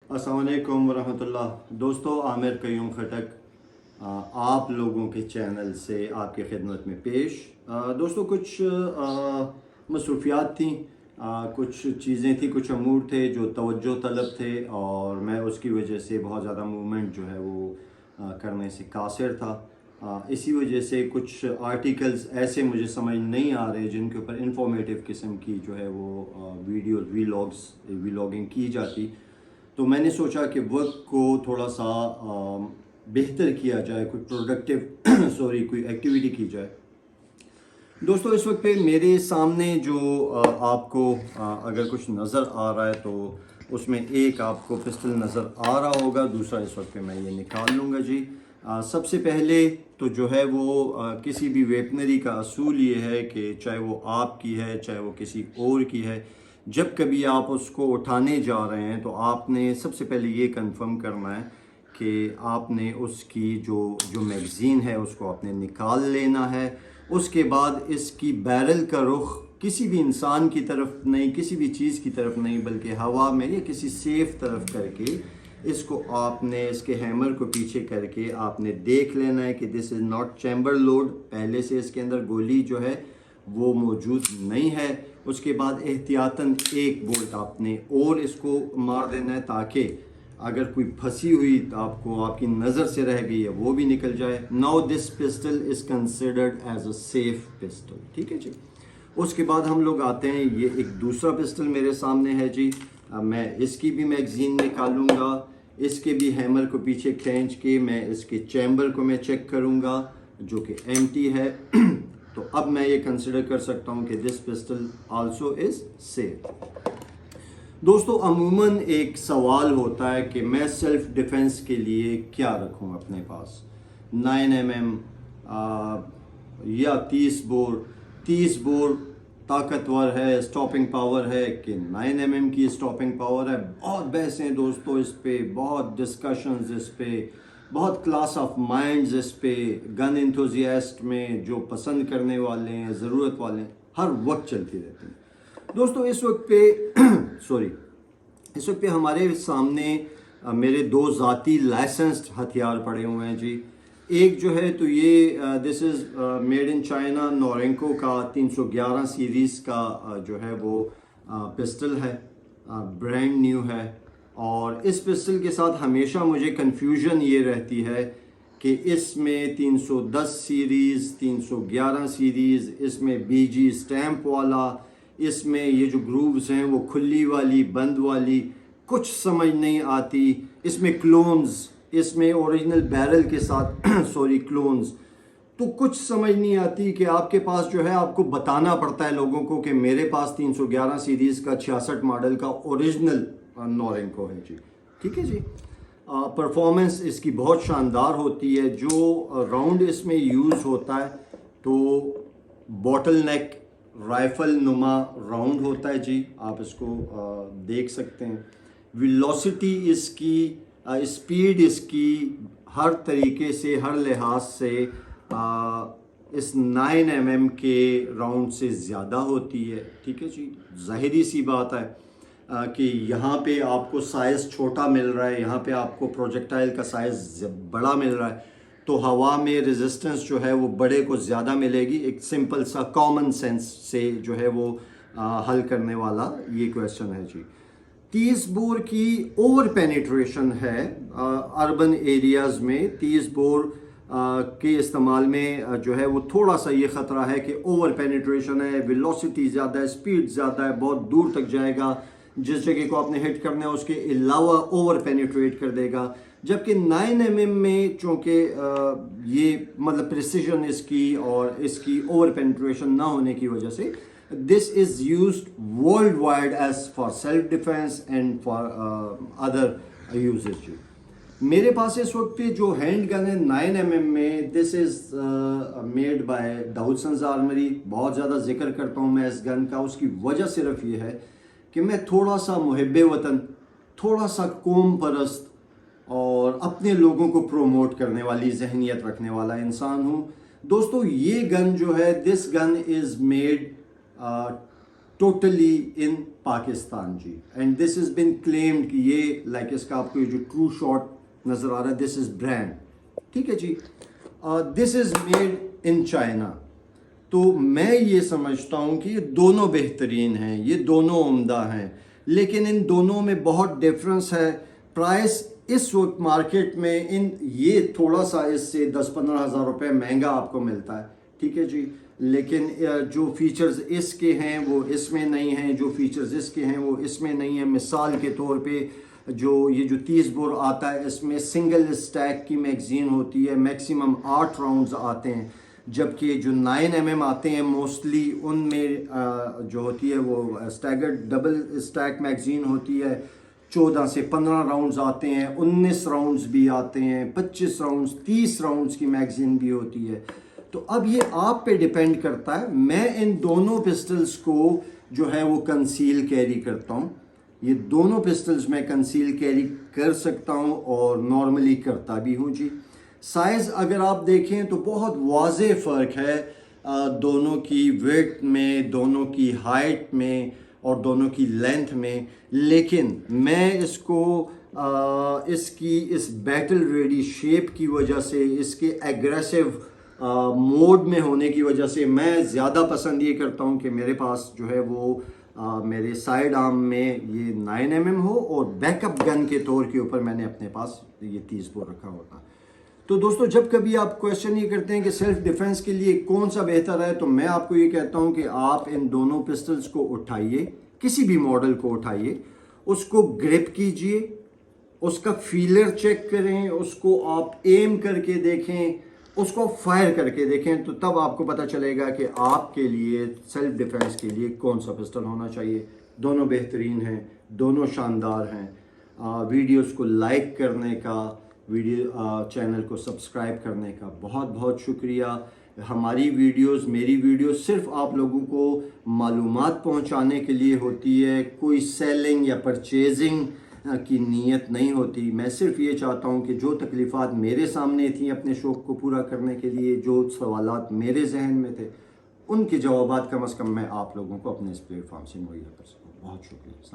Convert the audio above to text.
अस्सलाम वालेकुम वरहमतुल्लाह। दोस्तों, आमिर कयूम खटक आप लोगों के चैनल से आपकी खिदमत में पेश। दोस्तों, कुछ मसरूफियात थी, कुछ चीज़ें थी, कुछ अमूर थे जो तवज्जो तलब थे और मैं उसकी वजह से बहुत ज़्यादा मूवमेंट जो है वो करने से कासिर था। इसी वजह से कुछ आर्टिकल्स ऐसे मुझे समझ नहीं आ रहे जिनके ऊपर इंफॉर्मेटिव किस्म की जो है वो वीडियोस व्लॉगिंग की जाती। तो मैंने सोचा कि वक्त को थोड़ा सा बेहतर किया जाए, कोई प्रोडक्टिव कोई एक्टिविटी की जाए। दोस्तों, इस वक्त पे मेरे सामने जो आपको अगर कुछ नज़र आ रहा है तो उसमें एक आपको पिस्टल नज़र आ रहा होगा, दूसरा इस वक्त पे मैं ये निकाल लूँगा जी। सबसे पहले तो जो है वो किसी भी वेपनरी का असूल ये है कि चाहे वो आपकी है चाहे वो किसी और की है, जब कभी आप उसको उठाने जा रहे हैं तो आपने सबसे पहले ये कंफर्म करना है कि आपने उसकी जो जो मैगज़ीन है उसको आपने निकाल लेना है। उसके बाद इसकी बैरल का रुख किसी भी इंसान की तरफ नहीं, किसी भी चीज़ की तरफ नहीं, बल्कि हवा में या किसी सेफ तरफ करके इसको आपने इसके हैमर को पीछे करके आपने देख लेना है कि this is not chamber load, पहले से इसके अंदर गोली जो है वो मौजूद नहीं है। उसके बाद एहतियातन एक बोल्ट आपने और इसको मार देना है ताकि अगर कोई फंसी हुई आपको आपकी नज़र से रह गई है वो भी निकल जाए। Now this pistol is considered as a safe pistol, ठीक है जी। उसके बाद हम लोग आते हैं, ये एक दूसरा पिस्टल मेरे सामने है जी। अब मैं इसकी भी मैगज़ीन निकालूंगा, इसके भी हैमर को पीछे खींच के मैं इसके चैम्बर को मैं चेक करूंगा जो कि एम्प्टी है। तो अब मैं ये कंसिडर कर सकता हूँ कि this pistol also is safe. दोस्तों, अमूमन एक सवाल होता है कि मैं सेल्फ़ डिफेंस के लिए क्या रखूं अपने पास, 9mm या 30 बोर ताकतवर है, स्टॉपिंग पावर है कि 9mm की स्टॉपिंग पावर है। बहुत बहसें दोस्तों इस पे, बहुत डिस्कशंस इस पे, बहुत क्लास ऑफ माइंड्स इस पे, गन इंथुजियास्ट में जो पसंद करने वाले हैं, ज़रूरत वाले हैं, हर वक्त चलती रहती हैं। दोस्तों, इस वक्त पे हमारे सामने मेरे दो ज़ाती लाइसेंस्ड हथियार पड़े हुए हैं जी। एक जो है तो ये this is made in China, Norinco का 311 सीरीज़ का जो है वो पिस्टल है, ब्रांड न्यू है। और इस पिस्टल के साथ हमेशा मुझे कन्फ्यूजन ये रहती है कि इसमें 310 सीरीज़, 311 सीरीज़, इसमें BG स्टैम्प वाला, इसमें ये जो ग्रूव्स हैं वो खुली वाली, बंद वाली, कुछ समझ नहीं आती। इसमें क्लोन्स, इसमें ओरिजिनल बैरल के साथ क्लोन्स, तो कुछ समझ नहीं आती कि आपके पास जो है आपको बताना पड़ता है लोगों को कि मेरे पास 311 सीरीज़ का 66 मॉडल का ओरिजिनल नोरेंको है जी, ठीक है जी। परफॉर्मेंस इसकी बहुत शानदार होती है। जो राउंड इसमें यूज़ होता है तो बॉटल नेक राइफल नुमा राउंड होता है जी, आप इसको देख सकते हैं। वेलोसिटी इसकी, स्पीड इसकी हर तरीके से, हर लिहाज से इस 9mm के राउंड से ज़्यादा होती है, ठीक है जी। ज़ाहिरी सी बात है कि यहाँ पे आपको साइज़ छोटा मिल रहा है, यहाँ पे आपको प्रोजेक्टाइल का साइज़ बड़ा मिल रहा है, तो हवा में रेजिस्टेंस जो है वो बड़े को ज़्यादा मिलेगी। एक सिंपल सा कॉमन सेंस से जो है वो हल करने वाला ये क्वेश्चन है जी। 30 बोर की ओवर पेनिट्रेशन है अर्बन एरियाज़ में। 30 बोर के इस्तेमाल में जो है वो थोड़ा सा ये ख़तरा है कि ओवर पेनिट्रेशन है, वेलोसिटी ज़्यादा है, स्पीड ज़्यादा है, बहुत दूर तक जाएगा, जिस जगह को आपने हिट करना है उसके अलावा ओवर पेनिट्रेट कर देगा। जबकि 9mm में चूँकि ये मतलब प्रिसिजन इसकी और इसकी ओवर पेनिट्रेशन ना होने की वजह से this is used world wide as for self defence and for other usages. मेरे पास इस वक्त पे जो हैंड गन है 9mm में, this is made by Daudsons armoury. बहुत ज़्यादा जिक्र करता हूँ मैं इस गन का, उसकी वजह सिर्फ ये है कि मैं थोड़ा सा मुहिब्बे वतन, थोड़ा सा कौम परस्त और अपने लोगों को प्रोमोट करने वाली जहनीत रखने वाला इंसान हूँ। दोस्तों, ये गन जो है, this gun is made totally in Pakistan ji. And this is been claimed कि ये लाइक इसका आपको ये जो ट्रू शॉट नज़र आ रहा है, दिस इज़ ब्रांड, ठीक है जी। This is made in China. तो मैं ये समझता हूँ कि ये दोनों बेहतरीन हैं, ये दोनों उम्दा हैं, लेकिन इन दोनों में बहुत डिफरेंस है। प्राइस इस वक्त मार्केट में ये थोड़ा सा इससे 10-15 हज़ार रुपये महंगा आपको मिलता है, ठीक है जी। लेकिन जो फीचर्स इसके हैं वो इसमें नहीं हैं, जो फीचर्स इसके हैं वो इसमें नहीं है। मिसाल के तौर पे जो ये जो 30 बोर आता है, इसमें सिंगल स्टैक की मैगज़ीन होती है, मैक्सिमम 8 राउंड्स आते हैं, जबकि जो 9mm आते हैं मोस्टली उनमें जो होती है वो स्टैगर्ड डबल स्टैक मैगज़ीन होती है। 14 से 15 राउंड्स आते हैं, 19 राउंड्स भी आते हैं, 25 राउंड्स, 30 राउंड्स की मैगज़ीन भी होती है। तो अब ये आप पे डिपेंड करता है। मैं इन दोनों पिस्टल्स को जो है वो कंसील कैरी करता हूँ। ये दोनों पिस्टल्स मैं कंसील कैरी कर सकता हूँ और नॉर्मली करता भी हूँ जी। साइज़ अगर आप देखें तो बहुत वाज़े फ़र्क है दोनों की वेट में, दोनों की हाइट में और दोनों की लेंथ में। लेकिन मैं इसको इसकी इस बैटल रेडी शेप की वजह से, इसके एग्रेसिव मोड में होने की वजह से मैं ज़्यादा पसंद ये करता हूँ कि मेरे पास जो है वो मेरे साइड आर्म में ये 9mm हो और बैकअप गन के तौर के ऊपर मैंने अपने पास ये 30 बोर रखा होता। तो दोस्तों, जब कभी आप क्वेश्चन ये करते हैं कि सेल्फ डिफेंस के लिए कौन सा बेहतर है, तो मैं आपको ये कहता हूँ कि आप इन दोनों पिस्टल्स को उठाइए, किसी भी मॉडल को उठाइए, उसको ग्रिप कीजिए, उसका फीलर चेक करें, उसको आप एम करके देखें, उसको फायर करके देखें, तो तब आपको पता चलेगा कि आपके लिए सेल्फ डिफेंस के लिए कौन सा पिस्टल होना चाहिए। दोनों बेहतरीन हैं, दोनों शानदार हैं। वीडियोस को लाइक करने का, चैनल को सब्सक्राइब करने का बहुत बहुत शुक्रिया। हमारी वीडियोस, मेरी वीडियोस सिर्फ आप लोगों को मालूमात पहुंचाने के लिए होती है, कोई सेलिंग या परचेजिंग की नीयत नहीं होती। मैं सिर्फ ये चाहता हूँ कि जो तकलीफ़ात मेरे सामने थी अपने शौक़ को पूरा करने के लिए, जो सवालात मेरे जहन में थे, उनके जवाबात कम अज़ कम मैं आप लोगों को अपने इस प्लेटफॉर्म से मुहैया कर सकूँ। बहुत शुक्रिया।